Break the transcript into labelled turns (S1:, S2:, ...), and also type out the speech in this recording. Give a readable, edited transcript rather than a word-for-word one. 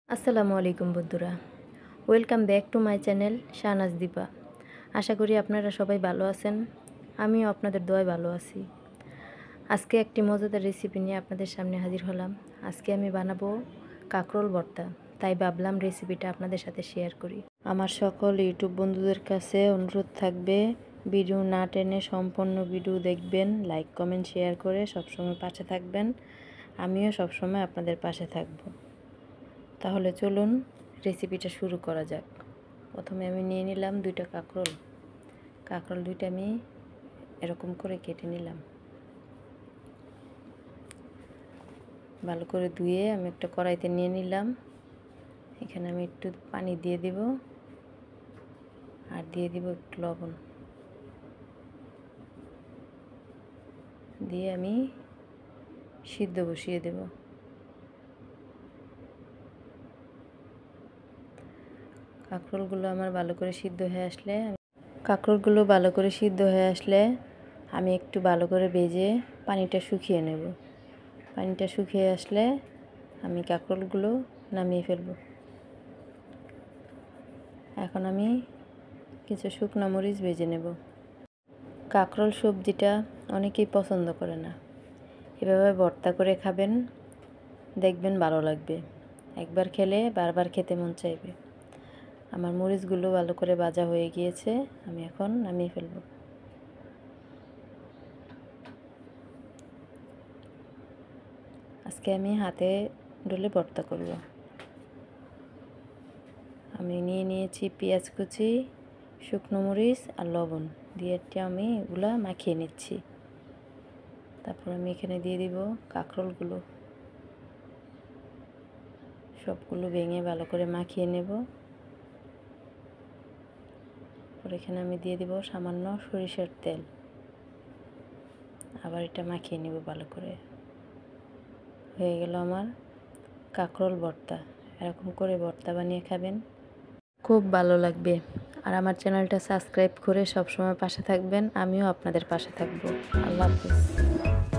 S1: আসসালামু আলাইকুম বন্ধুরা, welcome back to my channel Shahnaz Dipa. আশা করি আপনারা সবাই ভালো আছেন। আমিও আপনাদের দোয়ায় ভালো আছি। আজকে একটি মজাদার রেসিপি নিয়ে আপনাদের সামনে হাজির হলাম। আজকে আমি বানাবো কাঁকরোল ভর্তা, তাই ভাবলাম রেসিপিটা আপনাদের সাথে শেয়ার করি। আমার সকল ইউটিউব বন্ধুদের কাছে অনুরোধ থাকবে, ভিডিও না টেনে সম্পূর্ণ ভিডিও দেখবেন, লাইক কমেন্ট শেয়ার করে সবসময় পাশে থাকবেন। আমিও সবসময় আপনাদের পাশে থাকবো। তাহলে চলুন রেসিপিটা শুরু করা যাক। প্রথমে আমি নিয়ে নিলাম দুইটা কাঁকরোল দুইটা আমি এরকম করে কেটে নিলাম। ভালো করে ধুয়ে আমি একটা কড়াইতে নিয়ে নিলাম। এখানে আমি একটু পানি দিয়ে দিব আর দিয়ে দিব একটু লবণ, দিয়ে আমি সিদ্ধ বসিয়ে দেব। কাঁকরোলগুলো আমার ভালো করে সিদ্ধ হয়ে আসলে আমি একটু ভালো করে ভেজে পানিটা শুকিয়ে নেব। পানিটা শুকিয়ে আসলে আমি কাঁকরোলগুলো নামিয়ে ফেলব। এখন আমি কিছু শুকনো মরিচ ভেজে নেব। কাঁকরোল সবজিটা অনেকেই পছন্দ করে না, এভাবে ভর্তা করে খাবেন, দেখবেন ভালো লাগবে। একবার খেলে বারবার খেতে মন চাইবে। আমার মরিচগুলো ভালো করে ভাজা হয়ে গিয়েছে, আমি এখন নামিয়ে ফেলব। আজকে আমি হাতে ডলে ভর্তা করব। আমি নিয়ে নিয়েছি পেঁয়াজ কুচি, শুকনো মরিচ আর লবণ দিয়ে আমি এগুলা মাখিয়ে নিচ্ছি। তারপর আমি এখানে দিয়ে দিব কাঁকরোলগুলো, সবগুলো ভেঙে ভালো করে মাখিয়ে নেব। পরে এখানে আমি দিয়ে দিব সামান্য সরিষার তেল, আবার এটা মাখিয়ে নেব ভালো করে। হয়ে গেল আমার কাঁকরোল ভর্তা। এরকম করে ভর্তা বানিয়ে খাবেন, খুব ভালো লাগবে। আর আমার চ্যানেলটা সাবস্ক্রাইব করে সবসময় পাশে থাকবেন। আমিও আপনাদের পাশে থাকবো। আল্লাহ হাফেজ।